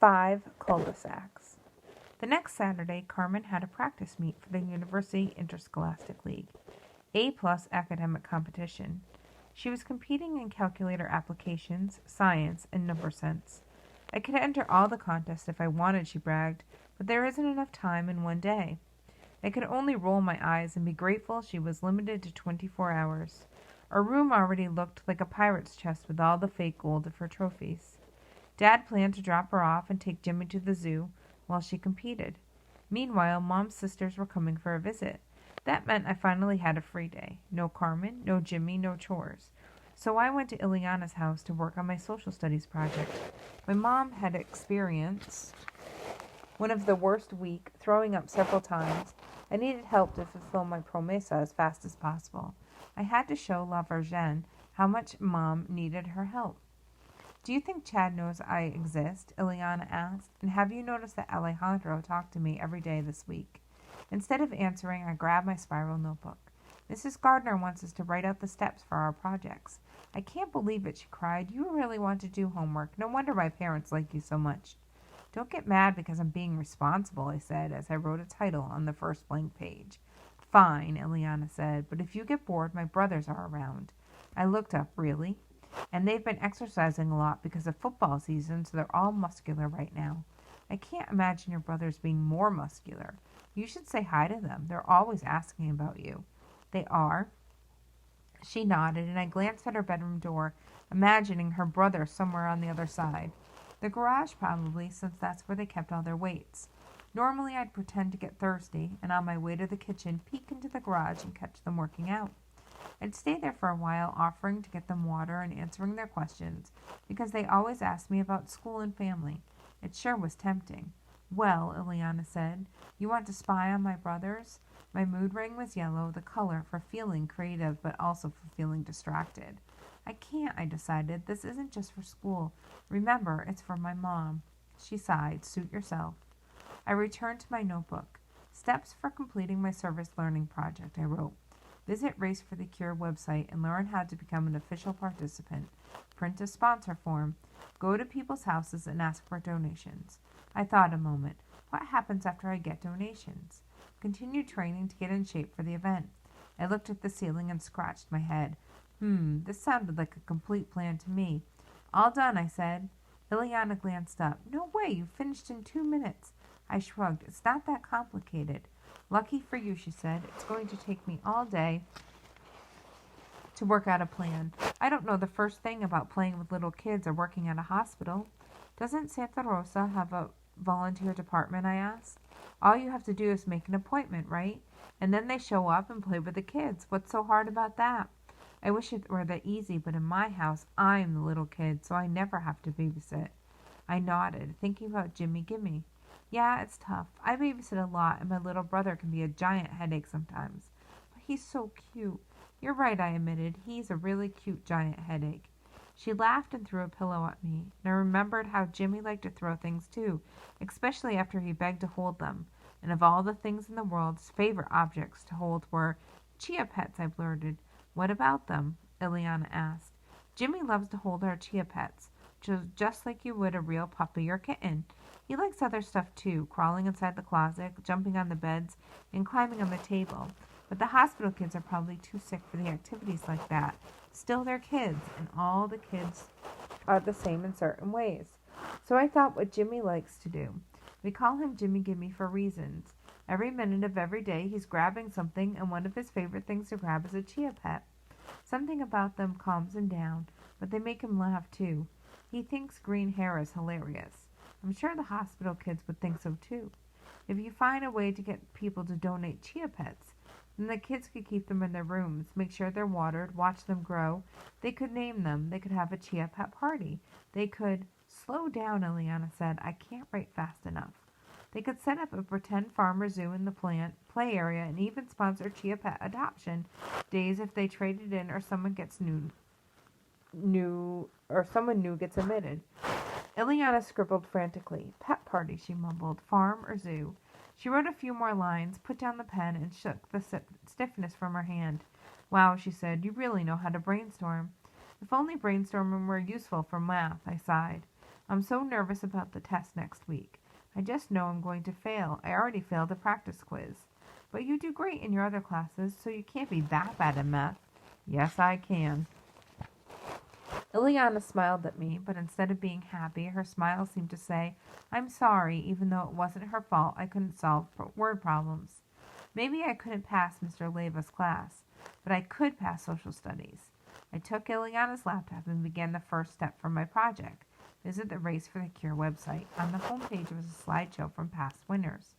5 cul-de-sacs. The next Saturday, Carmen had a practice meet for the University Interscholastic League, A-plus academic competition. She was competing in calculator applications, science, and number sense. I could enter all the contests if I wanted, she bragged, but there isn't enough time in one day. I could only roll my eyes and be grateful she was limited to 24 hours. Our room already looked like a pirate's chest with all the fake gold of her trophies. Dad planned to drop her off and take Jimmy to the zoo while she competed. Meanwhile, Mom's sisters were coming for a visit. That meant I finally had a free day. No Carmen, no Jimmy, no chores. So I went to Ileana's house to work on my social studies project. My mom had experienced one of the worst week, throwing up several times. I needed help to fulfill my promesa as fast as possible. I had to show La Virgin how much Mom needed her help. Do you think Chad knows I exist? Ileana asked. And have you noticed that Alejandro talked to me every day this week? Instead of answering, I grabbed my spiral notebook. Mrs. Gardner wants us to write out the steps for our projects. I can't believe it, she cried. You really want to do homework. No wonder my parents like you so much. Don't get mad because I'm being responsible, I said as I wrote a title on the first blank page. Fine, Ileana said, but if you get bored, my brothers are around. I looked up. Really? And they've been exercising a lot because of football season, so they're all muscular right now. I can't imagine your brothers being more muscular. You should say hi to them. They're always asking about you. They are? She nodded, and I glanced at her bedroom door, imagining her brother somewhere on the other side. The garage, probably, since that's where they kept all their weights. Normally, I'd pretend to get thirsty, and on my way to the kitchen, peek into the garage and catch them working out. I'd stay there for a while, offering to get them water and answering their questions, because they always asked me about school and family. It sure was tempting. Well, Ileana said, you want to spy on my brothers? My mood ring was yellow, the color for feeling creative but also for feeling distracted. I can't, I decided. This isn't just for school. Remember, it's for my mom. She sighed. Suit yourself. I returned to my notebook. Steps for completing my service learning project, I wrote. Visit Race for the Cure website and learn how to become an official participant. Print a sponsor form. Go to people's houses and ask for donations. I thought a moment. What happens after I get donations? Continue training to get in shape for the event. I looked at the ceiling and scratched my head. This sounded like a complete plan to me. All done, I said. Ileana glanced up. No way, you finished in 2 minutes. I shrugged. It's not that complicated. Lucky for you, she said. It's going to take me all day to work out a plan. I don't know the first thing about playing with little kids or working at a hospital. Doesn't Santa Rosa have a volunteer department, I asked. All you have to do is make an appointment, right? And then they show up and play with the kids. What's so hard about that? I wish it were that easy, but in my house, I'm the little kid, so I never have to babysit. I nodded, thinking about Jimmy Gimme. Yeah, it's tough. I babysit a lot, and my little brother can be a giant headache sometimes. But he's so cute. You're right, I admitted. He's a really cute giant headache. She laughed and threw a pillow at me, and I remembered how Jimmy liked to throw things too, especially after he begged to hold them. And of all the things in the world, his favorite objects to hold were chia pets, I blurted. What about them? Ileana asked. Jimmy loves to hold our chia pets, just like you would a real puppy or kitten. He likes other stuff too, crawling inside the closet, jumping on the beds, and climbing on the table. But the hospital kids are probably too sick for the activities like that. Still, they're kids, and all the kids are the same in certain ways. So I thought what Jimmy likes to do. We call him Jimmy Gimme for reasons. Every minute of every day he's grabbing something, and one of his favorite things to grab is a chia pet. Something about them calms him down, but they make him laugh too. He thinks green hair is hilarious. I'm sure the hospital kids would think so too. If you find a way to get people to donate chia pets, then the kids could keep them in their rooms, make sure they're watered, watch them grow. They could name them. They could have a chia pet party. They could... Slow down, Ileana said. I can't write fast enough. They could set up a pretend farmer zoo in the play area and even sponsor chia pet adoption days if they traded in or someone new gets admitted. Ileana scribbled frantically. Pet party, she mumbled. Farm or zoo? She wrote a few more lines, put down the pen, and shook the stiffness from her hand. Wow, she said, you really know how to brainstorm. If only brainstorming were useful for math, I sighed. I'm so nervous about the test next week. I just know I'm going to fail. I already failed a practice quiz. But you do great in your other classes, so you can't be that bad at math. Yes, I can. Ileana smiled at me, but instead of being happy, her smile seemed to say, I'm sorry, even though it wasn't her fault I couldn't solve word problems. Maybe I couldn't pass Mr. Leiva's class, but I could pass social studies. I took Ileana's laptop and began the first step for my project. Visit the Race for the Cure website. On the homepage was a slideshow from past winners.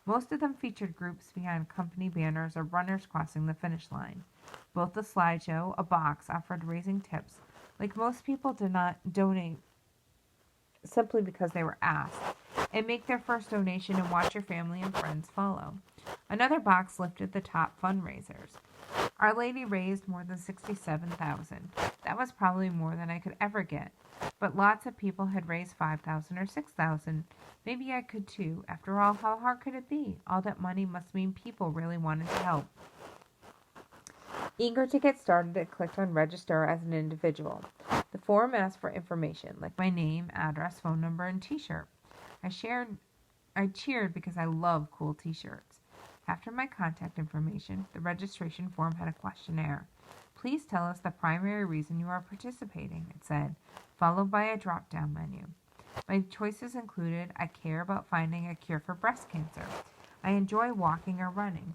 Most of them featured groups behind company banners or runners crossing the finish line. Both the slideshow, a box, offered raising tips. Like most people did not donate simply because they were asked, and make their first donation and watch your family and friends follow. Another box lifted the top fundraisers. Our Lady raised more than $67,000. That was probably more than I could ever get. But lots of people had raised $5,000 or $6,000. Maybe I could too. After all, how hard could it be? All that money must mean people really wanted to help. Eager to get started, I clicked on register as an individual. The form asked for information, like my name, address, phone number, and t-shirt. I cheered because I love cool t-shirts. After my contact information, the registration form had a questionnaire. Please tell us the primary reason you are participating, it said, followed by a drop-down menu. My choices included, I care about finding a cure for breast cancer. I enjoy walking or running.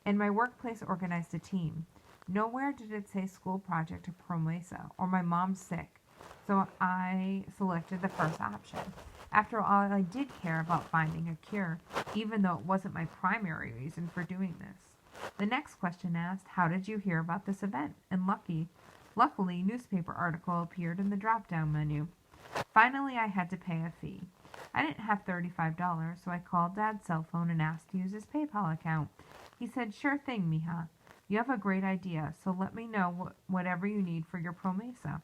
And my workplace organized a team. Nowhere did it say school project or ProMesa, or my mom's sick, so I selected the first option. After all, I did care about finding a cure, even though it wasn't my primary reason for doing this. The next question asked, how did you hear about this event? And luckily, newspaper article appeared in the drop-down menu. Finally, I had to pay a fee. I didn't have $35, so I called Dad's cell phone and asked to use his PayPal account. He said, sure thing, mija. You have a great idea, so let me know whatever you need for your ProMesa.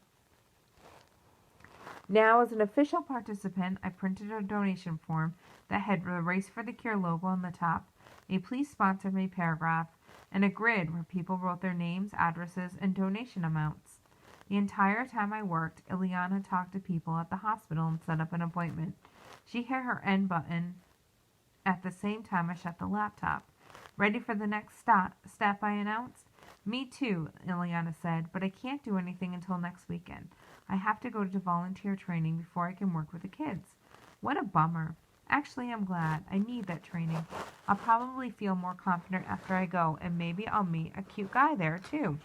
Now, as an official participant, I printed a donation form that had the Race for the Cure logo on the top, a Please Sponsor Me paragraph, and a grid where people wrote their names, addresses, and donation amounts. The entire time I worked, Ileana talked to people at the hospital and set up an appointment. She hit her end button at the same time I shut the laptop. Ready for the next step, I announced. Me too, Ileana said, but I can't do anything until next weekend. I have to go to volunteer training before I can work with the kids. What a bummer. Actually, I'm glad. I need that training. I'll probably feel more confident after I go, and maybe I'll meet a cute guy there, too.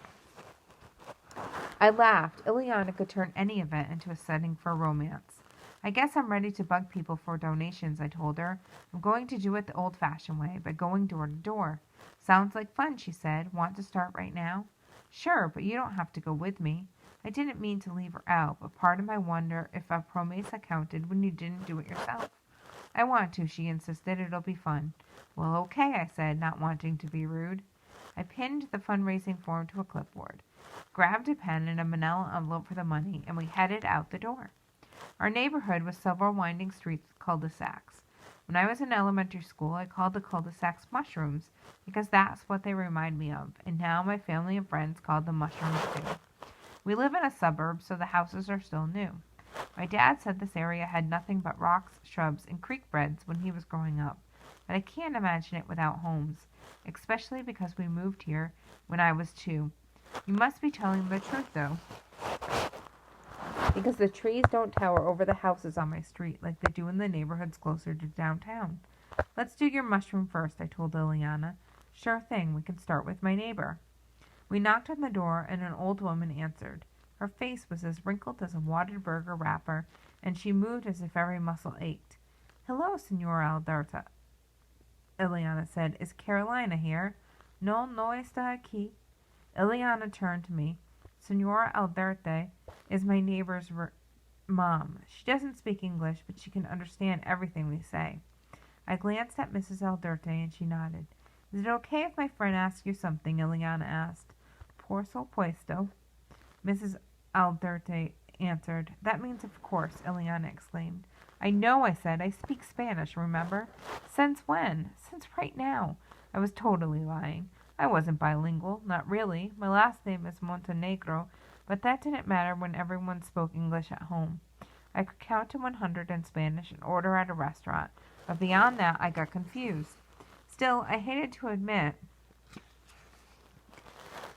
I laughed. Ileana could turn any event into a setting for romance. I guess I'm ready to bug people for donations, I told her. I'm going to do it the old-fashioned way, by going door to door. Sounds like fun, she said. Want to start right now? Sure, but you don't have to go with me. I didn't mean to leave her out, but part of my wonder if a ProMesa counted when you didn't do it yourself. I want to, she insisted. It'll be fun. Well, okay, I said, not wanting to be rude. I pinned the fundraising form to a clipboard, grabbed a pen and a manila envelope for the money, and we headed out the door. Our neighborhood was several winding streets with cul-de-sacs. When I was in elementary school, I called the cul-de-sacs mushrooms because that's what they remind me of, and now my family and friends call them mushrooms too. We live in a suburb, so the houses are still new. My dad said this area had nothing but rocks, shrubs, and creek beds when he was growing up, but I can't imagine it without homes, especially because we moved here when I was 2. You must be telling the truth, though, because the trees don't tower over the houses on my street like they do in the neighborhoods closer to downtown. Let's do your mushroom first, I told Ileana. Sure thing, we can start with my neighbor. We knocked on the door, and an old woman answered. Her face was as wrinkled as a wadded burger wrapper, and she moved as if every muscle ached. Hello, Senora Alberta, Ileana said. Is Carolina here? No, no está aquí. Ileana turned to me. Senora Alberta is my neighbor's mom. She doesn't speak English, but she can understand everything we say. I glanced at Mrs. Alberta, and she nodded. Is it okay if my friend asks you something? Ileana asked. Por supuesto, Mrs. Alberta answered. That means of course, Ileana exclaimed. I know, I said. I speak Spanish, remember? Since when? Since right now. I was totally lying. I wasn't bilingual, not really. My last name is Montenegro, but that didn't matter when everyone spoke English at home. I could count to 100 in Spanish and order at a restaurant, but beyond that I got confused. Still, I hated to admit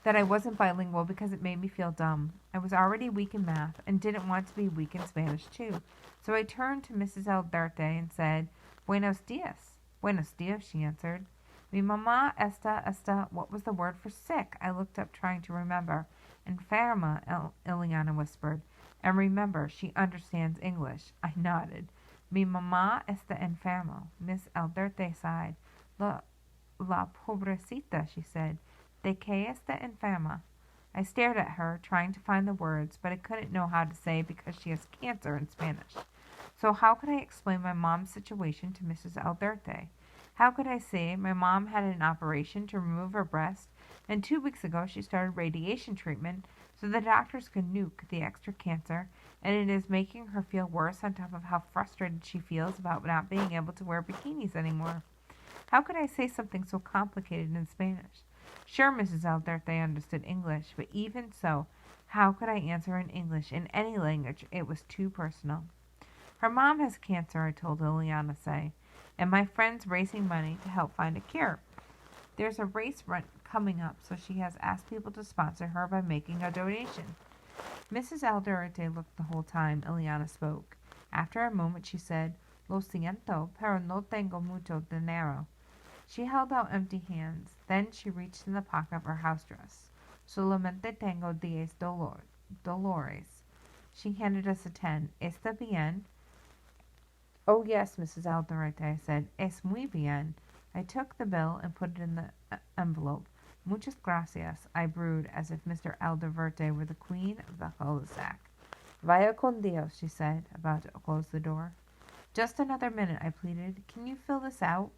that I wasn't bilingual because it made me feel dumb. I was already weak in math and didn't want to be weak in Spanish too. So I turned to Mrs. Aldarte and said, Buenos dias. Buenos dias, she answered. Mi mamá está, what was the word for sick? I looked up trying to remember. Enferma, Ileana whispered. And remember, she understands English. I nodded. Mi mamá está enfermo. Miss Aldarte sighed. La pobrecita, she said. De que está enferma. I stared at her, trying to find the words, but I couldn't know how to say because she has cancer in Spanish. So how could I explain my mom's situation to Mrs. Aldarte? How could I say my mom had an operation to remove her breast, and 2 weeks ago she started radiation treatment so the doctors could nuke the extra cancer, and it is making her feel worse on top of how frustrated she feels about not being able to wear bikinis anymore? How could I say something so complicated in Spanish? Sure, Mrs. Aldarte understood English, but even so, how could I answer in English in any language? It was too personal. Her mom has cancer, I told Ileana, and my friend's raising money to help find a cure. There's a race run coming up, so she has asked people to sponsor her by making a donation. Mrs. Aldarte looked the whole time Ileana spoke. After a moment she said, Lo siento, pero no tengo mucho dinero. She held out empty hands. Then she reached in the pocket of her house dress. Solamente tengo 10 dolores. She handed us a 10. ¿Está bien? Oh, yes, Mrs. Aldarte, I said. Es muy bien. I took the bill and put it in the envelope. Muchas gracias, I brewed, as if Mr. Alderte were the queen of the cul-de-sac. Vaya con Dios, she said, about to close the door. Just another minute, I pleaded. Can you fill this out?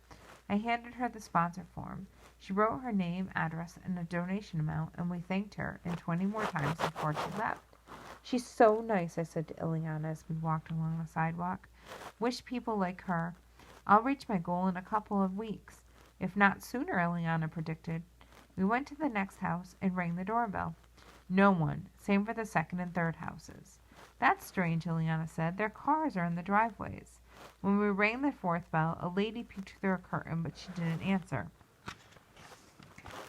I handed her the sponsor form. She wrote her name, address, and a donation amount, and we thanked her, and 20 more times before she left. She's so nice, I said to Ileana as we walked along the sidewalk. Wish people like her. I'll reach my goal in a couple of weeks. If not sooner, Ileana predicted. We went to the next house and rang the doorbell. No one. Same for the second and third houses. That's strange, Ileana said. Their cars are in the driveways. When we rang the fourth bell, a lady peeked through a curtain, but she didn't answer.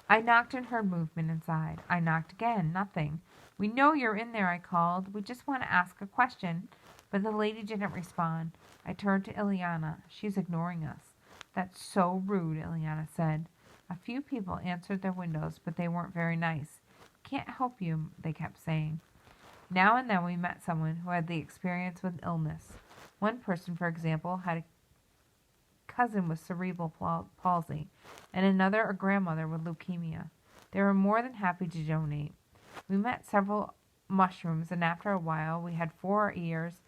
I knocked and heard movement inside. I knocked again. Nothing. We know you're in there, I called. We just want to ask a question. But the lady didn't respond. I turned to Ileana. She's ignoring us. That's so rude, Ileana said. A few people answered their windows, but they weren't very nice. Can't help you, they kept saying. Now and then we met someone who had the experience with illness. One person, for example, had a cousin with cerebral palsy, and another a grandmother with leukemia. They were more than happy to donate. We met several mushrooms, and after a while we had 4 ears,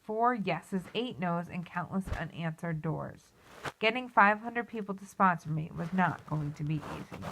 4 yeses, 8 no's, and countless unanswered doors. Getting 500 people to sponsor me was not going to be easy.